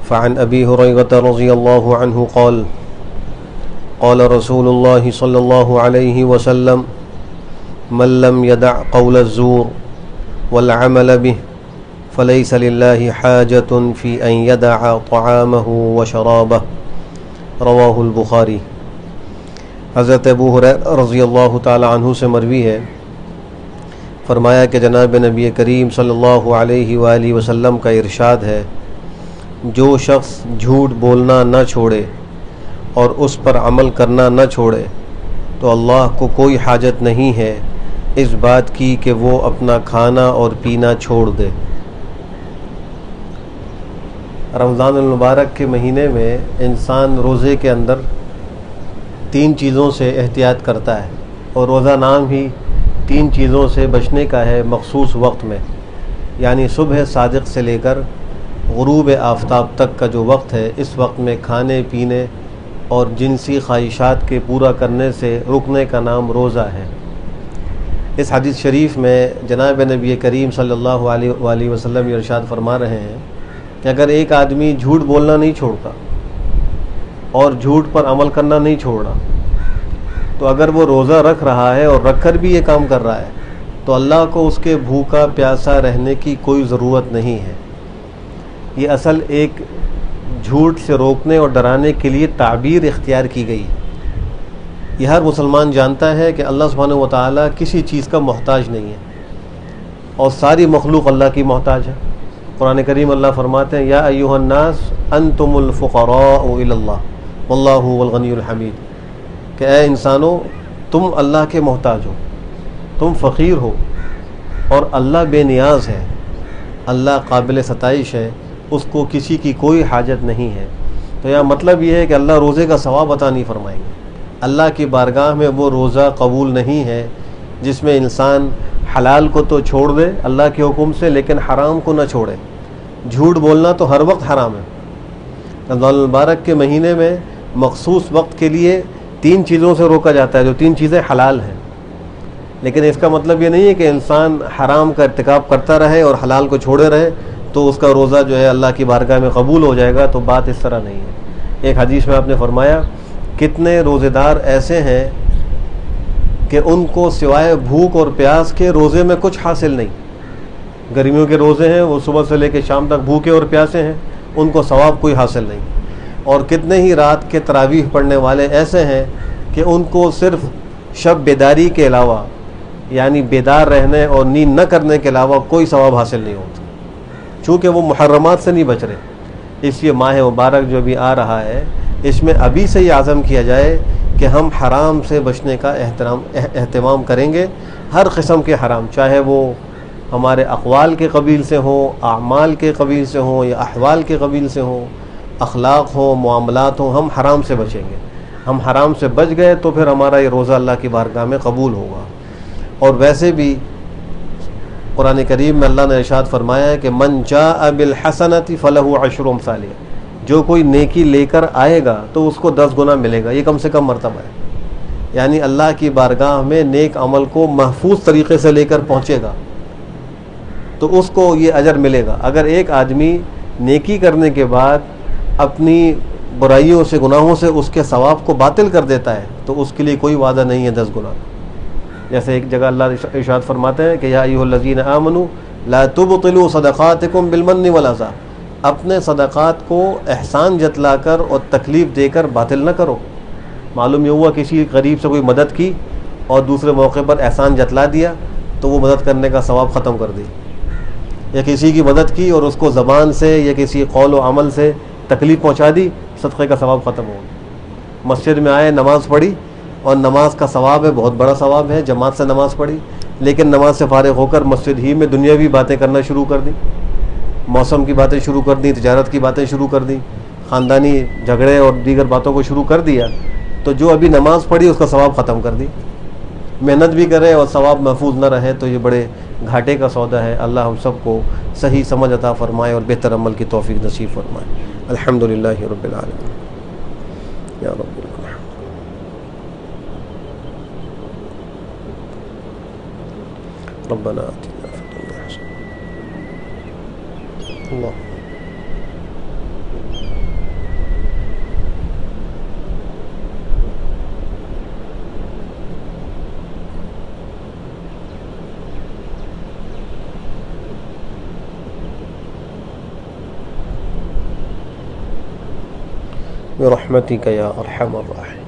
فعن أبي هريرة رضي الله عنه قال قال رسول الله صلى الله عليه وسلم من لم يدع قول الزور والعمل به فليس لله حاجة في أن يدع طعامه وشرابه رواہ البخاری۔ حضرت ابو ہریرہ رضی اللہ تعالی عنہ سے مروی ہے، فرمایا کہ جناب نبی کریم صلی اللہ علیہ وآلہ وسلم کا ارشاد ہے، جو شخص جھوٹ بولنا نہ چھوڑے اور اس پر عمل کرنا نہ چھوڑے تو اللہ کو کوئی حاجت نہیں ہے اس بات کی کہ وہ اپنا کھانا اور پینا چھوڑ دے۔ رمضان المبارک کے مہینے میں انسان روزے کے اندر 3 چیزوں سے احتیاط کرتا ہے، اور روزہ نام ہی 3 چیزوں سے بچنے کا ہے مخصوص وقت میں، یعنی صبح صادق سے لے کر غروب آفتاب تک کا جو وقت ہے، اس وقت میں کھانے پینے اور جنسی خواہشات کے پورا کرنے سے رکنے کا نام روزہ ہے۔ اس حدیث شریف میں جناب نبی کریم صلی اللہ علیہ وآلہ وسلم ارشاد فرما رہے ہیں کہ اگر ایک آدمی جھوٹ بولنا نہیں چھوڑتا اور جھوٹ پر عمل کرنا نہیں چھوڑا، تو اگر وہ روزہ رکھ رہا ہے اور رکھ کر بھی یہ کام کر رہا ہے تو اللہ کو اس کے بھوکا پیاسا رہنے کی کوئی ضرورت نہیں ہے۔ یہ اصل ایک جھوٹ سے روکنے اور ڈرانے کے لیے تعبیر اختیار کی گئی۔ یہ ہر مسلمان جانتا ہے کہ اللہ سبحانہ و تعالیٰ کسی چیز کا محتاج نہیں ہے، اور ساری مخلوق اللہ کی محتاج ہے۔ قرآن کریم اللہ فرماتے ہیں، یا ایھا الناس انتم الفقراء الی اللہ واللہ هو الغنی الحمید، کہ اے انسانوں تم اللہ کے محتاج ہو، تم فقیر ہو، اور اللہ بے نیاز ہے، اللہ قابل ستائش ہے، اس کو کسی کی کوئی حاجت نہیں ہے۔ تو یہاں مطلب یہ ہے کہ اللہ روزے کا ثواب عطا نہیں فرمائیں گے۔ اللہ کی بارگاہ میں وہ روزہ قبول نہیں ہے جس میں انسان حلال کو تو چھوڑ دے اللہ کے حکم سے، لیکن حرام کو نہ چھوڑے۔ جھوٹ بولنا تو ہر وقت حرام ہے۔ رمضان المبارک کے مہینے میں مخصوص وقت کے لیے 3 چیزوں سے روکا جاتا ہے، جو 3 چیزیں حلال ہیں، لیکن اس کا مطلب یہ نہیں ہے کہ انسان حرام کا ارتکاب کرتا رہے اور حلال کو چھوڑے رہے تو اس کا روزہ جو ہے اللہ کی بارگاہ میں قبول ہو جائے گا، تو بات اس طرح نہیں ہے۔ ایک حدیث میں آپ نے فرمایا، کتنے روزے دار ایسے ہیں کہ ان کو سوائے بھوک اور پیاس کے روزے میں کچھ حاصل نہیں۔ گرمیوں کے روزے ہیں، وہ صبح سے لے کے شام تک بھوکے اور پیاسے ہیں، ان کو ثواب کوئی حاصل نہیں۔ اور کتنے ہی رات کے تراویح پڑھنے والے ایسے ہیں کہ ان کو صرف شب بیداری کے علاوہ، یعنی بیدار رہنے اور نیند نہ کرنے کے علاوہ کوئی ثواب حاصل نہیں ہوتا، چونکہ وہ محرمات سے نہیں بچ رہے۔ اس لیے ماہ مبارک جو بھی آ رہا ہے، اس میں ابھی سے یہ عزم کیا جائے کہ ہم حرام سے بچنے کا اہتمام کریں گے، ہر قسم کے حرام، چاہے وہ ہمارے اقوال کے قبیل سے ہوں، اعمال کے قبیل سے ہوں، یا احوال کے قبیل سے ہوں، اخلاق ہوں، معاملات ہوں، ہم حرام سے بچیں گے۔ ہم حرام سے بچ گئے تو پھر ہمارا یہ روزہ اللہ کی بارگاہ میں قبول ہوگا۔ اور ویسے بھی قرآن کریم میں اللہ نے ارشاد فرمایا ہے کہ من جاء بالحسنۃ فلہ عشر امثالہا، جو کوئی نیکی لے کر آئے گا تو اس کو 10 گنا ملے گا۔ یہ کم سے کم مرتبہ ہے، یعنی اللہ کی بارگاہ میں نیک عمل کو محفوظ طریقے سے لے کر پہنچے گا تو اس کو یہ اجر ملے گا۔ اگر ایک آدمی نیکی کرنے کے بعد اپنی برائیوں سے، گناہوں سے اس کے ثواب کو باطل کر دیتا ہے تو اس کے لیے کوئی وعدہ نہیں ہے 10 گنا۔ جیسے ایک جگہ اللہ ارشاد فرماتے ہیں کہ یا ایھا الذین آمنوا لا تبطلوا صدقاتکم بالمن والعذاب، اپنے صدقات کو احسان جتلا کر اور تکلیف دے کر باطل نہ کرو۔ معلوم یہ ہوا کسی غریب سے کوئی مدد کی اور دوسرے موقع پر احسان جتلا دیا تو وہ مدد کرنے کا ثواب ختم کر دی، یا کسی کی مدد کی اور اس کو زبان سے یا کسی قول و عمل سے تکلیف پہنچا دی، صدقے کا ثواب ختم ہو گیا۔ مسجد میں آئے، نماز پڑھی، اور نماز کا ثواب ہے، بہت بڑا ثواب ہے، جماعت سے نماز پڑھی، لیکن نماز سے فارغ ہو کر مسجد ہی میں دنیاوی باتیں کرنا شروع کر دیں، موسم کی باتیں شروع کر دیں، تجارت کی باتیں شروع کر دیں، خاندانی جھگڑے اور دیگر باتوں کو شروع کر دیا، تو جو ابھی نماز پڑھی اس کا ثواب ختم کر دی۔ محنت بھی کرے اور ثواب محفوظ نہ رہے تو یہ بڑے گھاٹے کا سودا ہے۔ اللہ ہم سب کو صحیح سمجھ عطا فرمائے اور بہتر عمل کی توفیق نصیب فرمائے۔ الحمدللہ رب العالمین، یا رب العالمین۔ ربنا آتنا فی الدنیا حسنة اللہ برحمتک یا ارحم الراحمین.